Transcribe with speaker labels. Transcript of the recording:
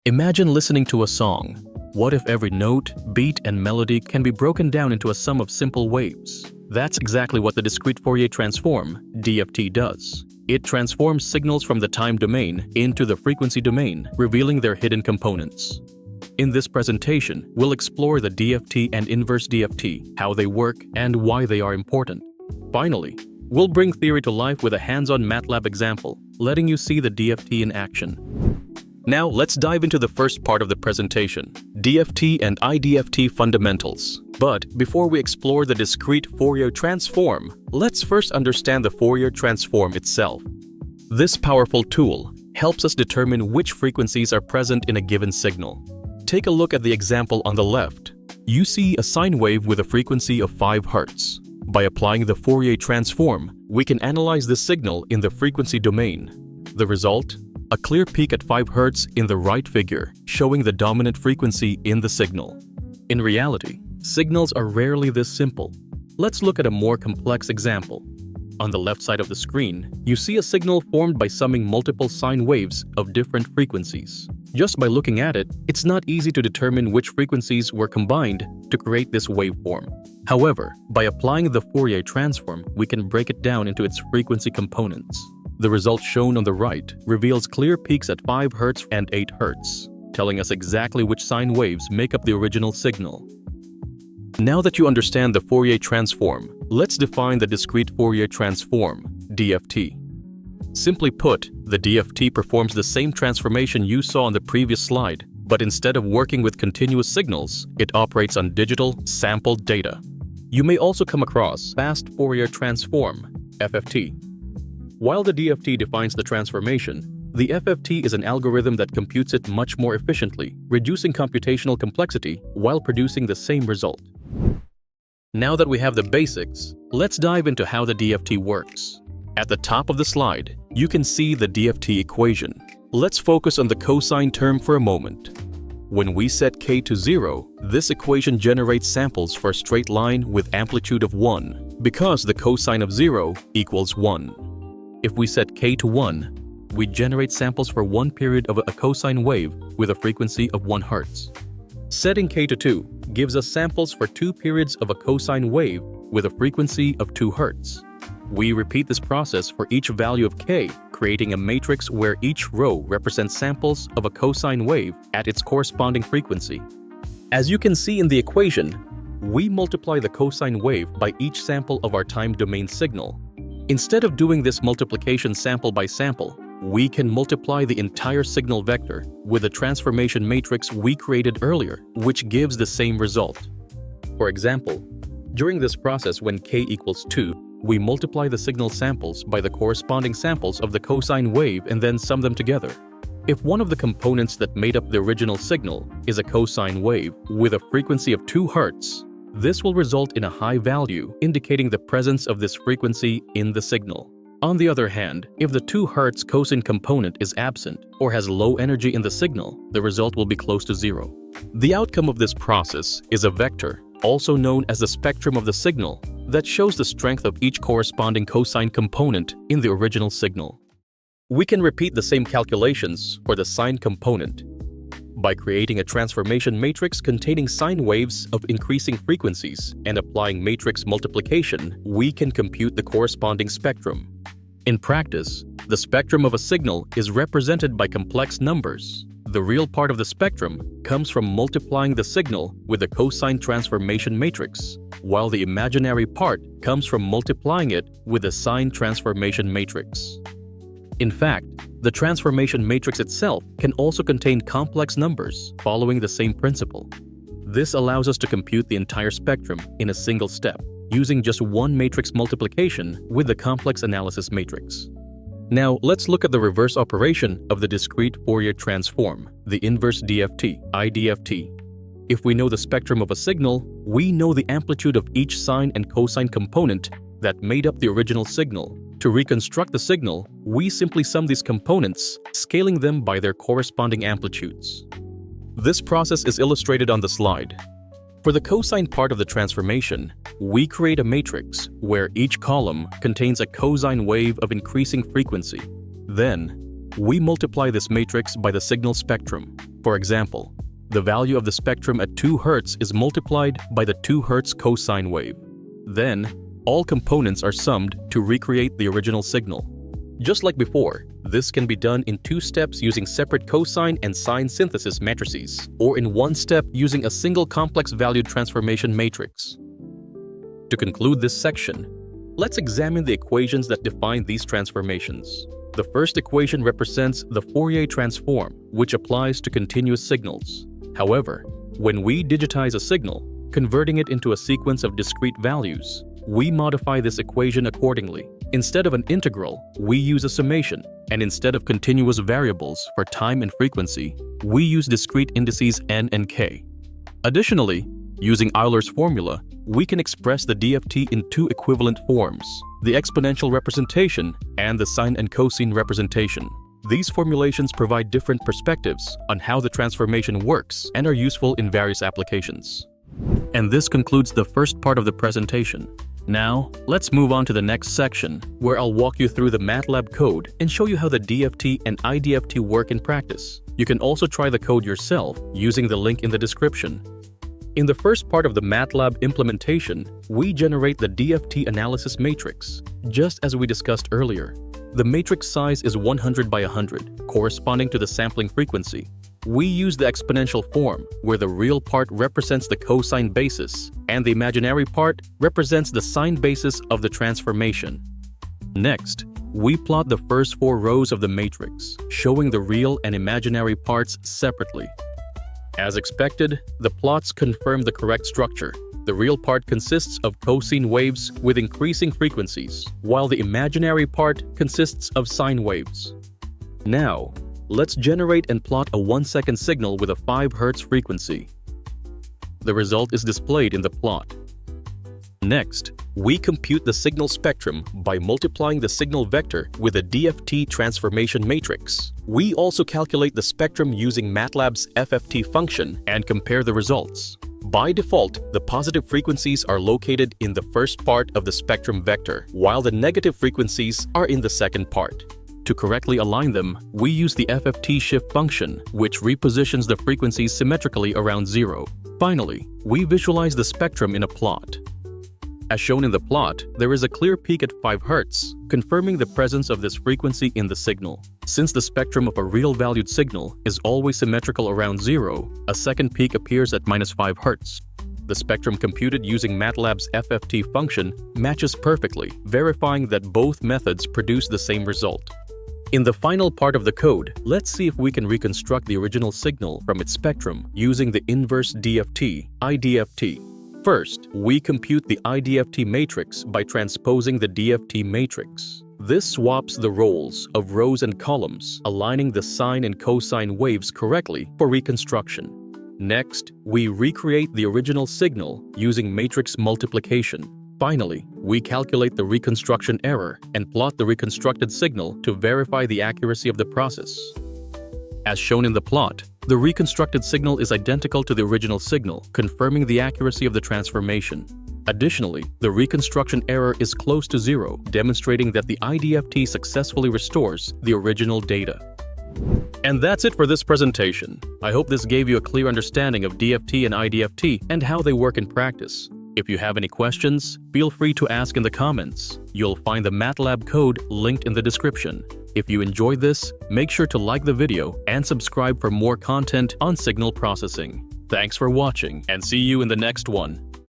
Speaker 1: Imagine listening to a song. What if every note, beat, and melody can be broken down into a sum of simple waves? That's exactly what the discrete Fourier transform, DFT, does. It transforms signals from the time domain into the frequency domain, revealing their hidden components. In this presentation, we'll explore the DFT and inverse DFT, how they work, and why they are important. Finally, we'll bring theory to life with a hands-on MATLAB example, letting you see the DFT in action. Now let's dive into the first part of the presentation, DFT and IDFT fundamentals. But before we explore the discrete Fourier transform, let's first understand the Fourier transform itself. This powerful tool helps us determine which frequencies are present in a given signal. Take a look at the example on the left. You see a sine wave with a frequency of 5 Hz. By applying the Fourier transform, we can analyze this signal in the frequency domain. The result? A clear peak at 5 Hz in the right figure, showing the dominant frequency in the signal. In reality, signals are rarely this simple. Let's look at a more complex example. On the left side of the screen, you see a signal formed by summing multiple sine waves of different frequencies. Just by looking at it, it's not easy to determine which frequencies were combined to create this waveform. However, by applying the Fourier transform, we can break it down into its frequency components. The result shown on the right reveals clear peaks at 5 Hz and 8 Hz, telling us exactly which sine waves make up the original signal. Now that you understand the Fourier transform, let's define the discrete Fourier transform, DFT. Simply put, the DFT performs the same transformation you saw on the previous slide, but instead of working with continuous signals, it operates on digital, sampled data. You may also come across fast Fourier transform, FFT. While the DFT defines the transformation, the FFT is an algorithm that computes it much more efficiently, reducing computational complexity while producing the same result. Now that we have the basics, let's dive into how the DFT works. At the top of the slide, you can see the DFT equation. Let's focus on the cosine term for a moment. When we set k to 0, this equation generates samples for a straight line with amplitude of 1, because the cosine of 0 equals 1. If we set k to 1, we generate samples for one period of a cosine wave with a frequency of 1 Hz. Setting k to 2 gives us samples for 2 periods of a cosine wave with a frequency of 2 Hz. We repeat this process for each value of k, creating a matrix where each row represents samples of a cosine wave at its corresponding frequency. As you can see in the equation, we multiply the cosine wave by each sample of our time domain signal. Instead of doing this multiplication sample by sample, we can multiply the entire signal vector with the transformation matrix we created earlier, which gives the same result. For example, during this process when k equals 2, we multiply the signal samples by the corresponding samples of the cosine wave and then sum them together. If one of the components that made up the original signal is a cosine wave with a frequency of 2 Hz, this will result in a high value, indicating the presence of this frequency in the signal. On the other hand, if the 2 Hz cosine component is absent or has low energy in the signal, the result will be close to 0. The outcome of this process is a vector, also known as the spectrum of the signal, that shows the strength of each corresponding cosine component in the original signal. We can repeat the same calculations for the sine component. By creating a transformation matrix containing sine waves of increasing frequencies and applying matrix multiplication, we can compute the corresponding spectrum. In practice, the spectrum of a signal is represented by complex numbers. The real part of the spectrum comes from multiplying the signal with a cosine transformation matrix, while the imaginary part comes from multiplying it with a sine transformation matrix. In fact, the transformation matrix itself can also contain complex numbers following the same principle. This allows us to compute the entire spectrum in a single step, using just one matrix multiplication with the complex analysis matrix. Now, let's look at the reverse operation of the discrete Fourier transform, the inverse DFT, IDFT. If we know the spectrum of a signal, we know the amplitude of each sine and cosine component that made up the original signal. To reconstruct the signal, we simply sum these components, scaling them by their corresponding amplitudes. This process is illustrated on the slide. For the cosine part of the transformation, we create a matrix where each column contains a cosine wave of increasing frequency. Then, we multiply this matrix by the signal spectrum. For example, the value of the spectrum at 2 Hz is multiplied by the 2 Hz cosine wave. Then, all components are summed to recreate the original signal. Just like before, this can be done in 2 steps using separate cosine and sine synthesis matrices, or in 1 step using a single complex-valued transformation matrix. To conclude this section, let's examine the equations that define these transformations. The first equation represents the Fourier transform, which applies to continuous signals. However, when we digitize a signal, converting it into a sequence of discrete values, we modify this equation accordingly. Instead of an integral, we use a summation, and instead of continuous variables for time and frequency, we use discrete indices n and k. Additionally, using Euler's formula, we can express the DFT in 2 equivalent forms, the exponential representation and the sine and cosine representation. These formulations provide different perspectives on how the transformation works and are useful in various applications. And this concludes the first part of the presentation. Now, let's move on to the next section, where I'll walk you through the MATLAB code and show you how the DFT and IDFT work in practice. You can also try the code yourself using the link in the description. In the first part of the MATLAB implementation, we generate the DFT analysis matrix, just as we discussed earlier. The matrix size is 100 by 100, corresponding to the sampling frequency. We use the exponential form, where the real part represents the cosine basis, and the imaginary part represents the sine basis of the transformation. Next, we plot the first 4 rows of the matrix, showing the real and imaginary parts separately. As expected, the plots confirm the correct structure. The real part consists of cosine waves with increasing frequencies, while the imaginary part consists of sine waves. Now, let's generate and plot a 1-second signal with a 5 Hz frequency. The result is displayed in the plot. Next, we compute the signal spectrum by multiplying the signal vector with a DFT transformation matrix. We also calculate the spectrum using MATLAB's FFT function and compare the results. By default, the positive frequencies are located in the first part of the spectrum vector, while the negative frequencies are in the second part. To correctly align them, we use the FFT shift function, which repositions the frequencies symmetrically around 0. Finally, we visualize the spectrum in a plot. As shown in the plot, there is a clear peak at 5 Hz, confirming the presence of this frequency in the signal. Since the spectrum of a real-valued signal is always symmetrical around 0, a second peak appears at -5 Hz. The spectrum computed using MATLAB's FFT function matches perfectly, verifying that both methods produce the same result. In the final part of the code, let's see if we can reconstruct the original signal from its spectrum using the Inverse DFT, IDFT. First, we compute the IDFT matrix by transposing the DFT matrix. This swaps the roles of rows and columns, aligning the sine and cosine waves correctly for reconstruction. Next, we recreate the original signal using matrix multiplication. Finally, we calculate the reconstruction error and plot the reconstructed signal to verify the accuracy of the process. As shown in the plot, the reconstructed signal is identical to the original signal, confirming the accuracy of the transformation. Additionally, the reconstruction error is close to 0, demonstrating that the IDFT successfully restores the original data. And that's it for this presentation. I hope this gave you a clear understanding of DFT and IDFT and how they work in practice. If you have any questions, feel free to ask in the comments. You'll find the MATLAB code linked in the description. If you enjoyed this, make sure to like the video and subscribe for more content on signal processing. Thanks for watching, and see you in the next one.